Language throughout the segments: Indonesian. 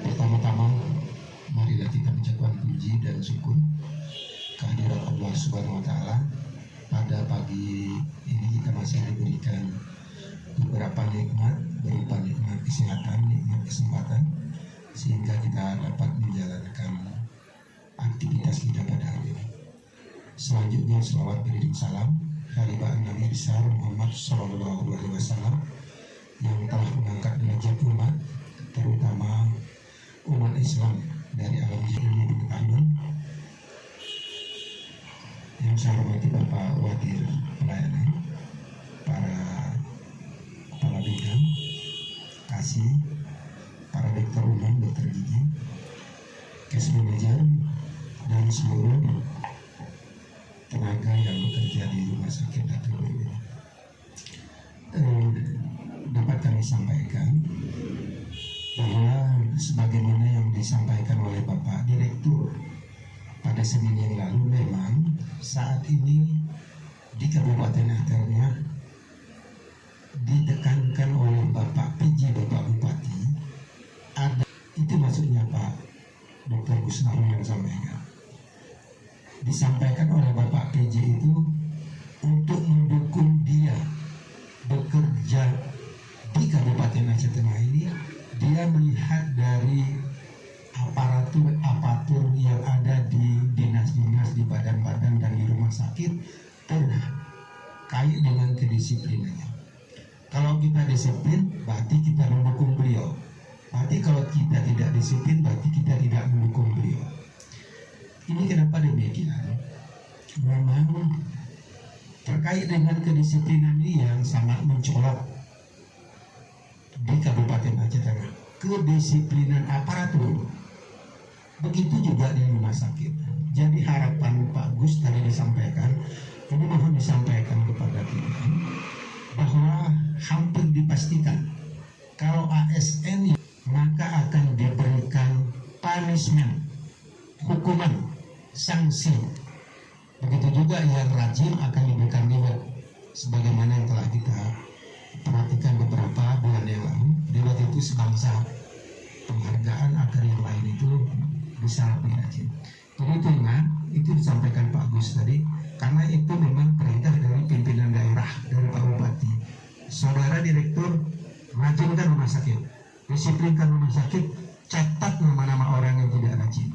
Pertama-tama, marilah kita mengucapkan puji dan syukur kehadirat Allah Subhanahu wa Ta'ala. Pada pagi ini kita masih diberikan beberapa nikmat, berupa nikmat kesehatan, nikmat kesempatan, sehingga kita dapat menjalankan aktivitas kita pada hari ini. Selanjutnya, selawat beriring salam hadirat Nabi besar Muhammad Sallallahu Alaihi Wasallam yang telah mengangkat derajat umat, terutama umat Islam dari alam ilmu pengetahuan. Yang saya hormati Bapak Wadir Pelayanan, para kepala bidang, kasih, para dokter umum, dokter gigi, case manager, dan seluruh tenaga yang bekerja di rumah sakit Dr. BW. Dapat kami sampaikan bahwa sebagaimana yang disampaikan oleh Bapak Direktur pada Senin yang lalu, memang saat ini di Kabupaten Atelnya ditekankan oleh Bapak PJ, Bapak Bupati, ada, itu maksudnya Pak Dr. Gusnaro yang sampaikan, disampaikan oleh Bapak PJ itu untuk mendukung dia bekerja di Kabupaten Aceh Tengah ini. Dia melihat dari aparatur yang ada di dinas-dinas, di badan-badan dan di rumah sakit terkait dengan kedisiplinannya. Kalau kita disiplin, berarti kita mendukung beliau. Berarti kalau kita tidak disiplin, berarti kita tidak mendukung beliau. Ini kenapa demikian? Memang terkait dengan kedisiplinan ini yang sangat mencolok di Kabupaten Aceh Tengah, kedisiplinan aparatur, begitu juga di rumah sakit. Jadi harapan Pak Gus tadi disampaikan, ini mohon disampaikan kepada kita bahwa hampir dipastikan kalau ASN maka akan diberikan punishment, hukuman, sanksi. Begitu juga yang rajin akan diberikan reward, sebagaimana yang telah kita perhatikan beberapa bulan yang lalu. Reward itu sebangsa penghargaan agar yang lain itu bisa lebih rajin. Jadi itu ingat, itu disampaikan Pak Gus tadi, karena itu memang perintah dari pimpinan daerah, dari Pak Bupati. Saudara Direktur, rajinkan rumah sakit, disiplinkan rumah sakit, catat nama-nama orang yang tidak rajin,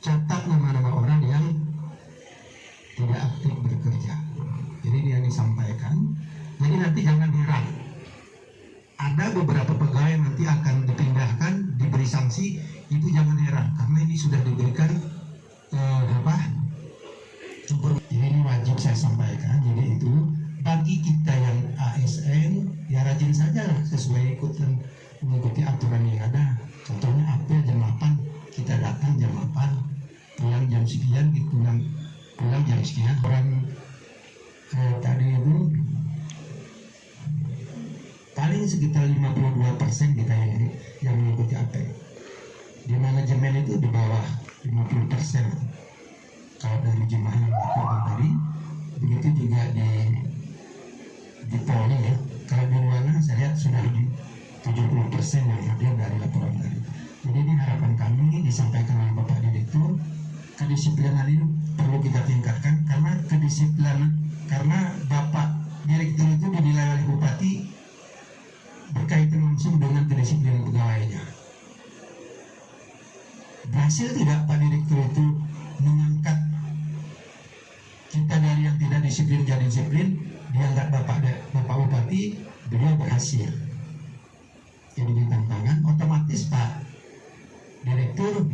catat nama-nama orang yang tidak aktif bekerja. Jadi ini yang disampaikan. Jadi nanti jangan heran, ada beberapa pegawai nanti akan dipindahkan, diberi sanksi. Itu jangan heran, karena ini sudah diberikan ini wajib saya sampaikan. Jadi itu bagi kita yang ASN, ya rajin saja lah, sesuai mengikuti aturan yang ada. Contohnya apel jam 8, kita datang jam 8, pulang jam sekian, pulang jam sekian. Orang tadi itu paling sekitar 52% kita yang mengikuti apel. Di manajemen itu di bawah 50% kalau dari jemaah yang melakukan tadi. Begitu juga di Polri ya. Kalau di Ruana saya lihat sudah di 70% yang hadir dari laporan tadi. Jadi ini harapan kami disampaikan oleh Bapak Direktur, kedisiplinan ini perlu kita tingkatkan, karena Bapak Direktur itu dinilai oleh Bupati berkaitan langsung dengan kedisiplinan pegawainya. Berhasil tidak Pak Direktur itu mengangkat kita dari yang tidak disiplin jadi disiplin, diangkat Bapak Bupati, beliau berhasil. Jadi di tantangan, otomatis Pak Direktur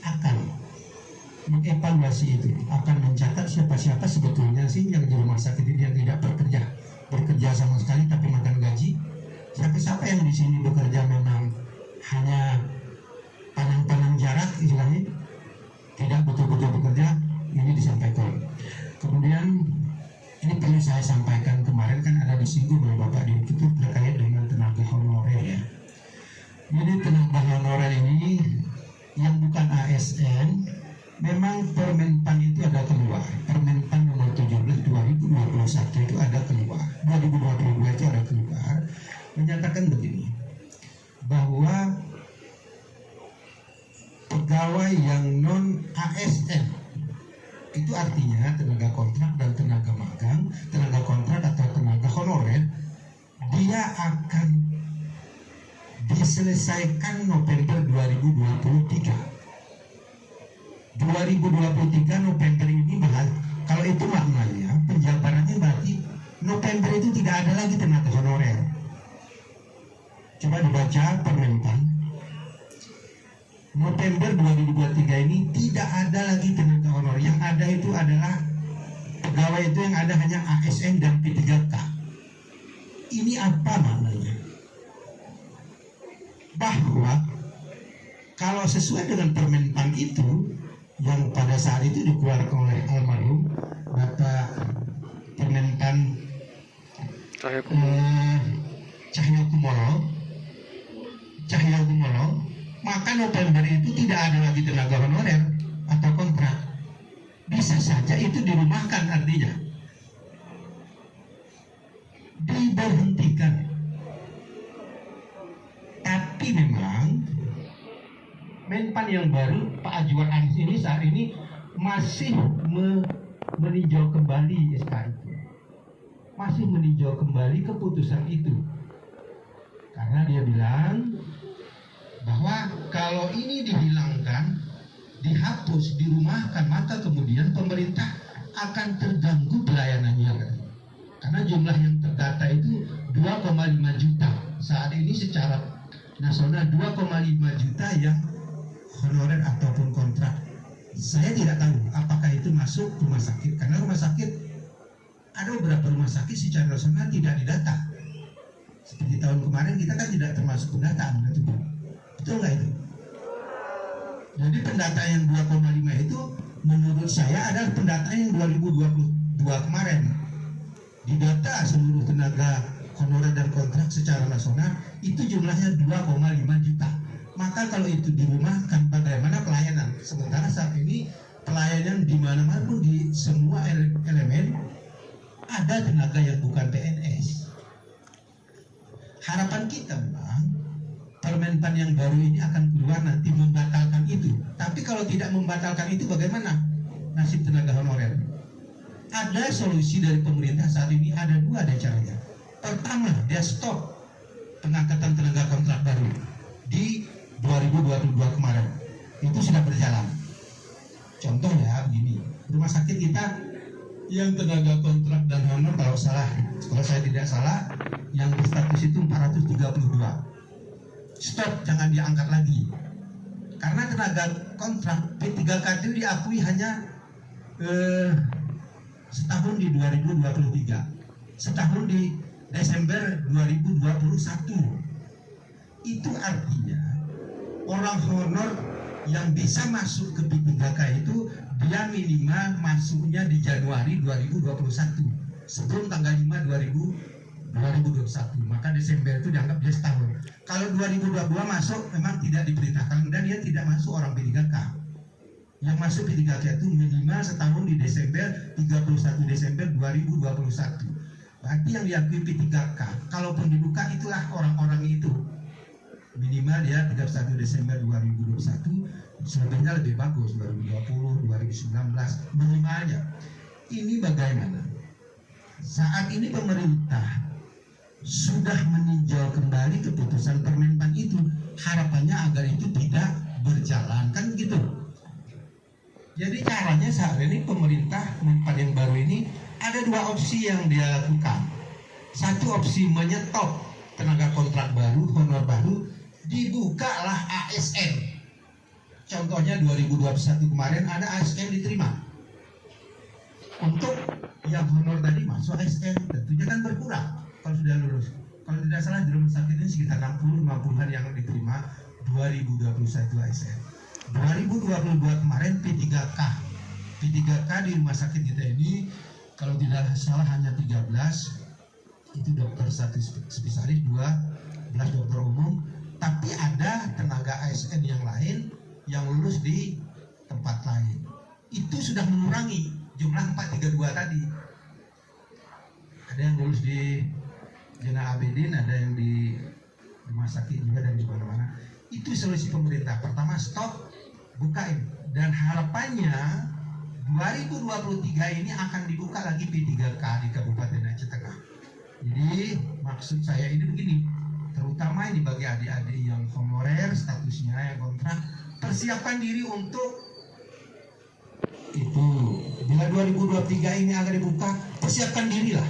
akan mengevaluasi itu, akan mencatat siapa-siapa sebetulnya sih yang di rumah sakit ini yang tidak bekerja sama sekali tapi makan gaji. Siapa-siapa yang di sini bekerja memang hanya istilahnya, tidak betul-betul bekerja, ini disampaikan. Kemudian ini perlu saya sampaikan, kemarin kan ada disinggung oleh Bapak di itu terkait dengan tenaga honorer ya. Jadi tenaga honorer ini yang bukan ASN, memang Permenpan itu ada keluar. Permenpan nomor 17 2021 itu ada keluar. 2022 itu ada keluar, menyatakan begini, bahwa pegawai yang non ASN itu artinya tenaga kontrak dan tenaga magang, tenaga kontrak atau tenaga honorer, dia akan diselesaikan November 2023. 2023 November ini kalau itu maknanya penjabarannya berarti November itu tidak ada lagi tenaga honorer. Coba dibaca Permenpan. November 2023 ini tidak ada lagi tenaga honorer. Yang ada itu adalah pegawai, itu yang ada hanya ASN dan P3K. Ini apa maknanya? Bahwa kalau sesuai dengan Permenpan itu yang pada saat itu dikeluarkan oleh almarhum Bapak Permenpan Cahyokumolo, maka November itu tidak ada lagi tenaga honorer atau kontrak. Bisa saja itu dirumahkan, artinya diberhentikan. Tapi memang Menpan yang baru Pak Azwar Anis ini saat ini masih meninjau kembali SK itu, masih meninjau kembali keputusan itu, karena dia bilang bahwa kalau ini dihilangkan, dihapus, dirumahkan, maka kemudian pemerintah akan terganggu pelayanannya, karena jumlah yang terdata itu 2,5 juta saat ini secara nasional, 2,5 juta yang honorer ataupun kontrak. Saya tidak tahu apakah itu masuk rumah sakit, karena rumah sakit ada beberapa rumah sakit secara nasional tidak didata. Seperti tahun kemarin kita kan tidak termasuk pendataan, betul nggak itu? Jadi pendataan yang 2,5 itu menurut saya adalah pendataan yang 2022 kemarin. Didata seluruh tenaga honorer dan kontrak secara nasional itu jumlahnya 2,5 juta. Maka kalau itu dirumahkan, bagaimana pelayanan? Sementara saat ini pelayanan di mana-mana pun, di semua elemen ada tenaga yang bukan PNS. Harapan kita memang Permenpan yang baru ini akan keluar nanti membatalkan itu. Tapi kalau tidak membatalkan itu, bagaimana nasib tenaga honorer? Ada solusi dari pemerintah saat ini, ada dua caranya. Pertama, dia stop pengangkatan tenaga kontrak baru di 2022 kemarin, itu sudah berjalan. Contohnya begini, rumah sakit kita yang tenaga kontrak dan honor, kalau saya tidak salah, yang berstatus itu 432. Stop, jangan diangkat lagi. Karena tenaga kontrak P3K itu diakui hanya setahun di 2023, setahun di Desember 2021. Itu artinya orang honor yang bisa masuk ke P3K itu dia minimal masuknya di Januari 2021, sebelum tanggal 5 2021, maka Desember itu dianggap dia setahun. Kalau 2022 masuk memang tidak diberitakan dan dia tidak masuk orang P3K. Yang masuk P3K itu minimal setahun di Desember, 31 Desember 2021. Berarti yang diakui P3K, kalaupun dibuka itulah orang-orang itu. Minimal dia 31 Desember 2021, selebihnya lebih bagus 2020, 2019 minimalnya. Ini bagaimana? Saat ini pemerintah sudah meninjau kembali keputusan Permenpan itu, harapannya agar itu tidak berjalan, kan gitu. Jadi caranya saat ini pemerintah Menpan yang baru ini ada dua opsi yang dia lakukan. Satu opsi menyetop tenaga kontrak baru, honor baru, dibukalah ASN. Contohnya 2021 kemarin ada ASN diterima. Untuk yang honor tadi masuk ASN, tentunya kan berkurang kalau sudah lulus. Kalau tidak salah di rumah sakit ini sekitar 60-50an yang diterima 2021 ASN. 2022 kemarin P3K di rumah sakit kita ini kalau tidak salah hanya 13, itu dokter satu spesialis, 12 dokter umum, tapi ada tenaga ASN yang lain yang lulus di tempat lain. Itu sudah mengurangi jumlah 432 tadi. Ada yang lulus di Jenderal Abidin, ada yang di rumah sakit juga dan di mana-mana. Itu solusi pemerintah. Pertama, stop, bukain, dan harapannya 2023 ini akan dibuka lagi P3K di Kabupaten Aceh Tengah. Jadi maksud saya ini begini, terutama ini bagi adik-adik yang honorer statusnya yang kontrak, persiapkan diri untuk itu. Bila 2023 ini akan dibuka, persiapkan dirilah.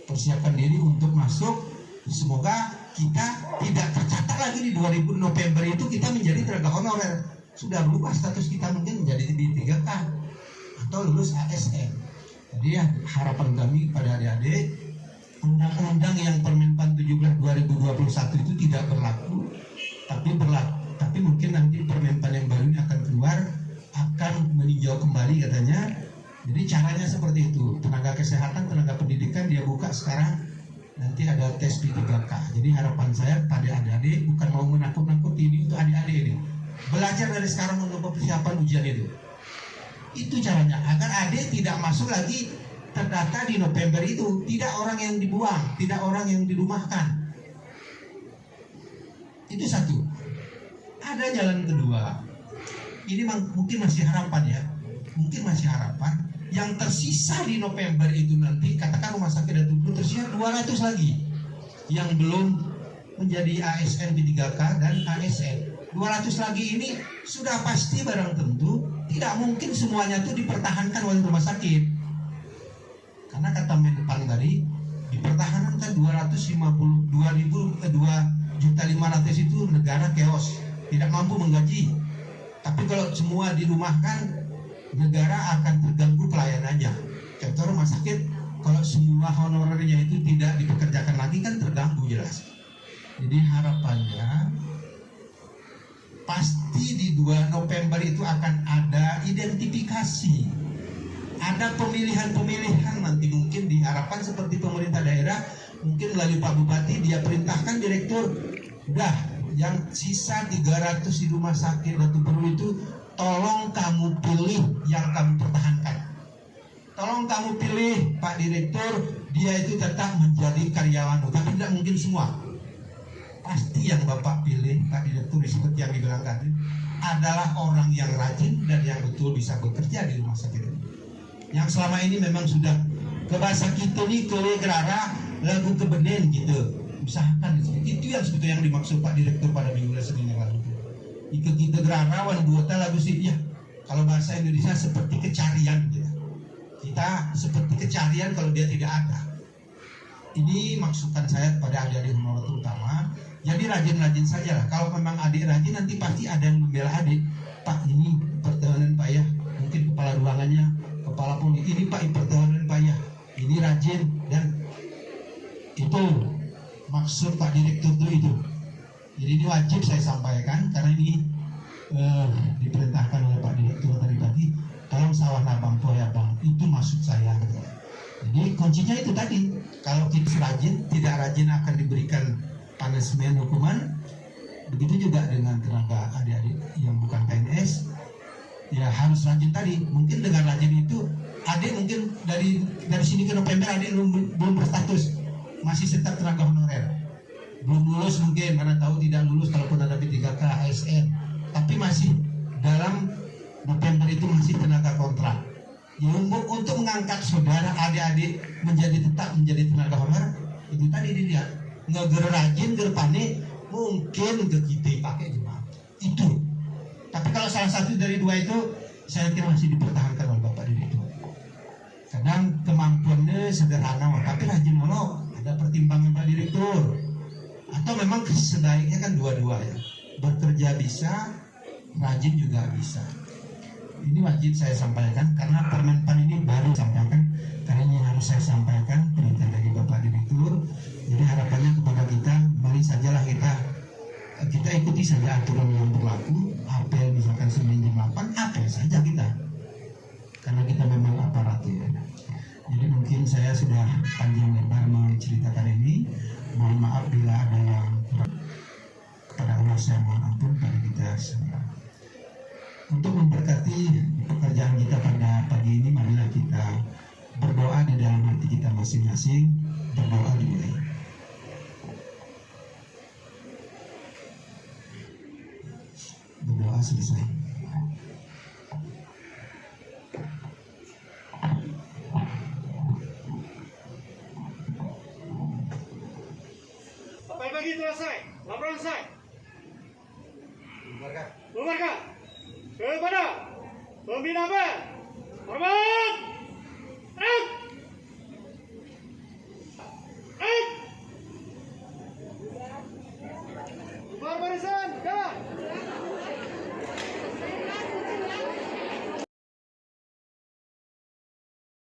Persiapkan diri untuk masuk. Semoga kita tidak tercatat lagi di 2000 November itu kita menjadi tenaga honorer. Sudah berubah status kita, mungkin menjadi P3K atau lulus ASN. Jadi ya, harapan kami pada adik-adik, undang-undang yang Permenpan 17 2021 itu tidak berlaku, tapi mungkin nanti Permenpan yang baru ini akan keluar, akan meninjau kembali katanya. Jadi caranya seperti itu, tenaga kesehatan, tenaga pendidikan dia buka sekarang, nanti ada tes P3K. Jadi harapan saya pada adik-adik, bukan mau menakut-nakuti, ini untuk adik-adik ini, belajar dari sekarang untuk persiapan ujian itu. Itu caranya, agar adik tidak masuk lagi terdata di November itu. Tidak orang yang dibuang, tidak orang yang dirumahkan. Itu satu. Ada jalan kedua. Ini mungkin masih harapan ya. Mungkin masih harapan. Yang tersisa di November itu nanti, katakan rumah sakit dan tubuh tersisa 200 lagi yang belum menjadi ASN P3K dan ASN. 200 lagi ini sudah pasti barang tentu tidak mungkin semuanya itu dipertahankan oleh rumah sakit. Karena kata Menpan tadi, dipertahankan 2.500.000 itu negara chaos, tidak mampu menggaji. Tapi kalau semua dirumahkan, negara akan terganggu pelayanannya. Contoh rumah sakit, kalau semua honorernya itu tidak dipekerjakan lagi kan terganggu jelas. Jadi harapannya pasti di 2 November itu akan ada identifikasi, ada pemilihan-pemilihan nanti. Mungkin diharapkan seperti pemerintah daerah, mungkin melalui Pak Bupati dia perintahkan direktur, udah yang sisa 300 di rumah sakit Datu Perlu itu tolong kamu pilih yang kamu pertahankan. Tolong kamu pilih Pak Direktur, dia itu tetap menjadi karyawan, tapi tidak mungkin semua. Pasti yang Bapak pilih Pak Direktur seperti yang dibilang tadi adalah orang yang rajin dan yang betul bisa bekerja di rumah sakit ini. Yang selama ini memang sudah ke bahasa kita nih gerara lagu kebenen gitu. Usahakan itu yang sebetulnya yang dimaksud Pak Direktur pada minggu Senin yang lalu. Ikut kita gerara wan buata lagu sih ya. Kalau bahasa Indonesia seperti kecarian gitu. Kita seperti kecarian kalau dia tidak ada. Ini maksudkan saya kepada adik-adik honorer terutama. Jadi rajin-rajin saja lah. Kalau memang adik rajin nanti pasti ada yang membela adik. Pak ini pertahanan Pak ya. Mungkin kepala ruangannya, kepala pun ini Pak pertahanan Pak ya. Ini rajin dan itu maksud Pak Direktur itu. Jadi ini wajib saya sampaikan karena ini diperintahkan oleh Pak Direktur tadi. Tolong sawah nabang ya bang. Itu maksud saya. Jadi kuncinya itu tadi. Kalau kita rajin, tidak rajin akan diberikan punishment hukuman. Begitu juga dengan tenaga adik-adik yang bukan PNS, ya harus rajin tadi. Mungkin dengan rajin itu adik mungkin dari sini ke November adik belum berstatus, masih tetap tenaga honorer, belum lulus mungkin, mana tahu tidak lulus kalaupun ada P3K ASN, tapi masih dalam November itu masih tenaga kontrak. Ya, untuk mengangkat saudara adik-adik tetap menjadi tenaga honorer, itu tadi dilihat ngeger rajin gerpane mungkin ke kita pakai jemaah itu. Tapi kalau salah satu dari dua itu saya kira masih dipertahankan oleh Bapak Direktur. Kadang kemampuannya sederhana tapi rajin molo, ada pertimbangan Pak Direktur. Atau memang sebaiknya kan dua-dua ya, bekerja bisa, rajin juga bisa. Ini wajib saya sampaikan karena Permenpan ini baru sampaikan, karena ini harus saya sampaikan perintah dari Bapak Direktur. Jadi harapannya kepada kita, mari sajalah kita ikuti saja aturan yang berlaku. Apel misalkan Senin jam 8, apel saja kita, karena kita memang aparat ya. Jadi mungkin saya sudah panjang lebar menceritakan ini. Mohon maaf bila ada yang kepada Allah saya mohon ampun pada kita semua. Untuk memberkati pekerjaan kita pada pagi ini, marilah kita berdoa di dalam hati kita masing-masing. Berdoa dimulai. Berdoa selesai. Pagi selesai, laporan selesai. Bubarkan kepada pembina apel. Hormat.